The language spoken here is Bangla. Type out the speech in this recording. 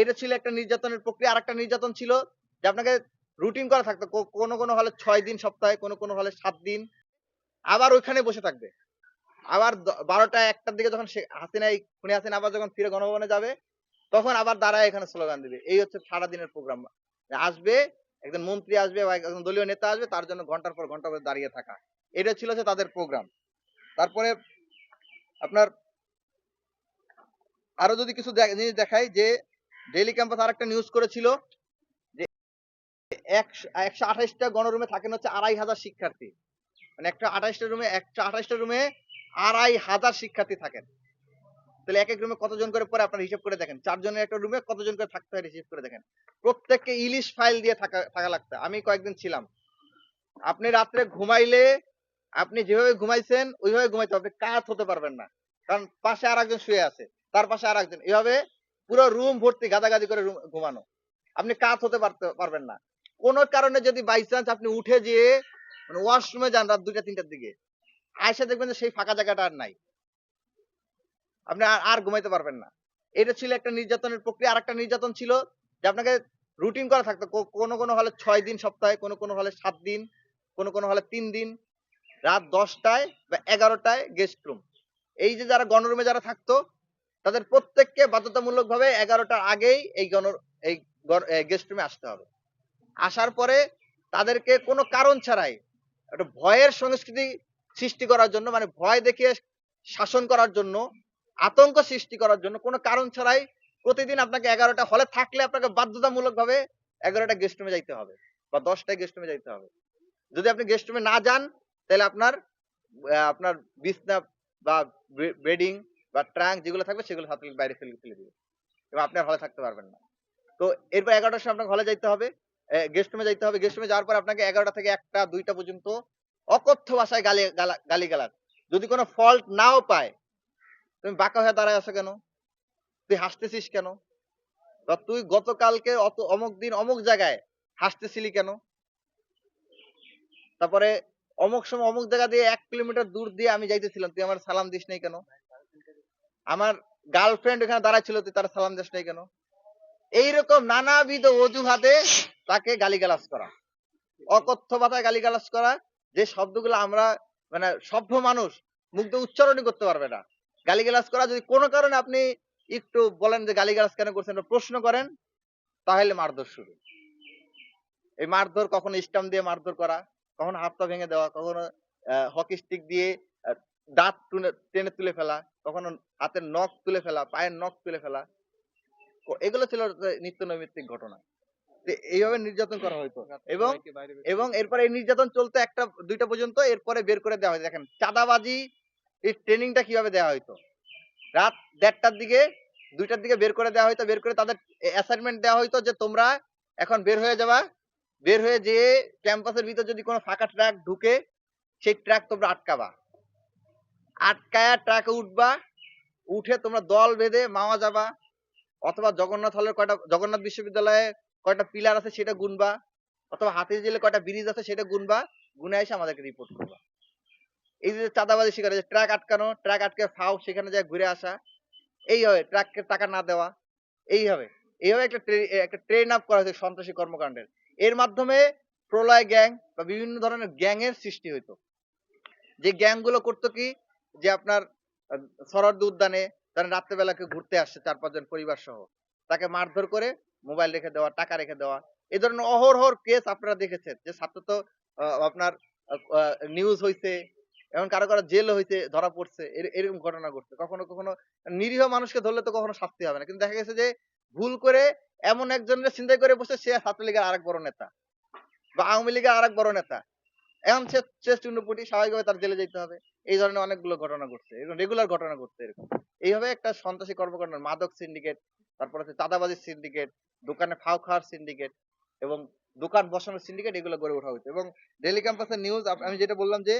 এটা ছিল একটা নির্যাতনের প্রক্রিয়া। আরেকটা নির্যাতন ছিল যে আপনাকে রুটিন করা থাকতো। কোনো হলে ৬ দিন সপ্তাহে, কোনো হলে ৭ দিন। আবার ওইখানে বসে থাকবে। আবার ১২টা ১টার দিকে যখন খুনি হাসিনা আবার যখন ফিরে গণভবনে যাবে, তখন আবার দাঁড়ায় এখানে স্লোগান দিবে। এই হচ্ছে সারাদিনের প্রোগ্রাম। আসবে, একজন মন্ত্রী আসবে বা একজন দলীয় নেতা আসবে, তার জন্য ঘন্টার পর ঘন্টা করে দাঁড়িয়ে থাকা। এটা ছিল যে তাদের প্রোগ্রাম। তারপরে আপনার আরো যদি কিছু জিনিস দেখাই যে ডেইলি ক্যাম্পাস আরেকটা নিউজ করেছিল যে ১২৮টা গণরুমে থাকেন হচ্ছে ২৫০০ শিক্ষার্থী। মানে ১২৮টা রুমে ২৫০০ শিক্ষার্থী থাকেন। তাহলে এক রুমে কতজন করে পড়ে আপনারা হিসাব করে দেখেন। ৪ জনের একটা রুমে কতজন করে থাকতে হয় হিসাব করে দেখেন। প্রত্যেককে ইলিশ ফাইল দিয়ে থাকা লাগতো। আমি কয়েকদিন ছিলাম। আপনি রাত্রে ঘুমাইলে আপনি যেভাবে ঘুমাইছেন ওইভাবে ঘুমাইতে হবে, কাত হতে পারবেন না। কারণ পাশে আরেকজন শুয়ে আছে, তার পাশে আরেকজন, এভাবে পুরো রুম ভর্তি গাদাগাদি করে ঘুমানো। আপনি কাত হতে পারবেন না। কোন কারণে যদি বাই চান্স আপনি উঠে যেয়ে মানে ওয়াশরুমে যান রাত ২টা ৩টার দিকে, আয়সা দেখবেন যে সেই ফাঁকা জায়গাটা আর নাই। আপনি আর ঘুমাইতে পারবেন না। এটা ছিল একটা নির্যাতনের প্রক্রিয়া। আরেকটা নির্যাতন ছিল যে আপনাকে রুটিন করা থাকতো। কোনো হলে ৬ দিন সপ্তাহে, কোনো হলে ৭ দিন, কোনো হলে 3 দিন, রাত ১০টায় বা ১১টায় গেস্ট রুম। এই যে যারা গণরুমে যারা থাকতো তাদের প্রত্যেককে বাধ্যতামূলকভাবে ১১টার আগেই এই গেস্ট রুমে আসতে হবে। আসার পরে তাদেরকে কোনো কারণ ছাড়াই একটা ভয়ের সংস্কৃতি সৃষ্টি করার জন্য, মানে ভয় দেখিয়ে শাসন করার জন্য, আতঙ্ক সৃষ্টি করার জন্য কোনো কারণ ছাড়াই প্রতিদিন আপনাকে ১১টা হলে থাকলে আপনাকে বাধ্যতামূলকভাবে ১১টা গেস্ট রুমে যাইতে হবে বা ১০টায় গেস্ট রুমে যাইতে হবে। যদি আপনি গেস্ট রুমে না যান তাহলে আপনার বিছনা বা বেডিং বা ট্রাঙ্ক যেগুলো থাকবে সেগুলো ছাত্রলীগ বাইরে ফেলে দিবে এবং আপনি আর হলে থাকতে পারবেন না। তো এরপর ১১টার সময় আপনাকে হলে যাইতে হবে, গেস্ট রুমে যাইতে হবে। গেস্ট রুমে যাওয়ার পর আপনাকে ১১টা থেকে ১টা ২টা পর্যন্ত অকথ্য ভাষায় গালিগালাজ। যদি কোনো ফল্ট নাও পায়, তুমি বাঁকা হয়ে দাঁড়ায় আছো কেন? তুই হাসতেছিস কেন? বা তুই গতকালকে অমুক দিন অমুক জায়গায় হাসতেছিলি কেন? তারপরে অমুক সময় অমুক জায়গা দিয়ে ১ কিলোমিটার দূর দিয়ে আমি যাইতেছিলাম, তুই আমার সালাম দিস নাই কেন? আমার গার্লফ্রেন্ড ওখানে দাঁড়ায় ছিল, তুই তার সালাম দিস নাই কেন? এইরকম নানাবিধ অজুহাতে তাকে গালিগালাজ করা, অকথ্য ভাষায় গালিগালাজ করা, যে শব্দগুলো আমরা মানে সভ্য মানুষ মুখ দিয়ে উচ্চারণই করতে পারবে না। গালিগালাজ করা, যদি কোনো কারণে আপনি একটু বলেন যে গালিগালাজ কেন করছেন, প্রশ্ন করেন, তাহলে মারধর শুরু। এই মারধর কখনো স্টাম্প দিয়ে মারধর করা, কখনো হাত পা ভেঙে দেওয়া, কখনো হকি স্টিক দিয়ে দাঁত টেনে তুলে ফেলা, কখনো হাতের নখ তুলে ফেলা, পায়ের নখ তুলে ফেলা। এগুলো ছিল নিত্য নৈমিত্তিক ঘটনা। এইভাবে নির্যাতন করা হইতো এবং এবং এরপরে এই নির্যাতন চলতো ১টা ২টা পর্যন্ত। এরপরে বের করে দেওয়া হয়। দেখেন চাঁদাবাজি এই ট্রেনিংটা কিভাবে দেওয়া হইতো। রাত ১:৩০টার দিকে ২টার দিকে বের করে দেওয়া হইতো। বের করে তাদের অ্যাসাইনমেন্ট দেওয়া হইতো যে তোমরা এখন বের হয়ে যাবা। বের হয়ে যেয়ে ক্যাম্পাসের ভিতর যদি কোনো ফাঁকা ট্রাক ঢুকে, সেই ট্রাক তোমরা আটকাবা। আটকায়া ট্রাকে উঠবা, উঠে তোমরা দল বেঁধে মাওয়া যাবা, অথবা জগন্নাথ বিশ্ববিদ্যালয়ে কয়টা পিলার আছে সেটা গুনবা, অথবা হাতিঝিলে কয়টা ব্রিজ আছে সেটা গুনবা, গুনে এসে আমাদেরকে রিপোর্ট করবা। এই যে চাঁদাবাজি শিকার, ট্রাক আটকানো, ট্রাক আটকে ফাও সেখানে যায় ঘুরে আসা, এইভাবে ট্রাককে টাকা না দেওয়া, এইভাবে এইভাবে একটা ট্রেন আপ করা হয়েছে সন্ত্রাসী কর্মকাণ্ডের। এর মাধ্যমে প্রলয় গ্যাং বা বিভিন্ন ধরনের গ্যাং এর সৃষ্টি হইতো। যে গ্যাং গুলো করতো কি, যে আপনার সরোয়ার্দী উদ্যানে ধরেন রাত্রেবেলা কেউ ঘুরতে আসছে ৪-৫ জন পরিবার সহ, তাকে মারধর করে মোবাইল রেখে দেওয়া, টাকা রেখে দেওয়া। এই ধরনের অহরহ কেস আপনারা দেখেছেন যে ছাত্র তো আপনার নিউজ হইছে, এমন কারো জেল হইছে, ধরা পড়ছে, এরকম ঘটনা ঘটছে। কখনো নিরীহ মানুষকে ধরলে তো কখনো শাস্তি হবে না, কিন্তু দেখা গেছে যে ভুল করে এমন একজনের ছিনতাই করে বসে, সে ছাত্রলীগের আরেক বড় নেতা বা আওয়ামী লীগের আরেক বড় নেতা, এখন সে চুন্নপুটি, স্বাভাবিকভাবে তার জেলে যেতে হবে। এই ধরনের অনেকগুলো ঘটনা ঘটছে, এরকম রেগুলার ঘটনা ঘটছে এরকম। এইভাবে একটা সন্ত্রাসী কর্মকাণ্ড, মাদক সিন্ডিকেট, তারপর হচ্ছে চাঁদাবাজির সিন্ডিকেট, দোকানে ফাও খাওয়ার সিন্ডিকেট এবং দোকান বসানোর সিন্ডিকেট, এগুলো গড়ে ওঠা হয়েছে। এবং ডেইলি ক্যাম্পাসের নিউজ আমি যেটা বললাম যে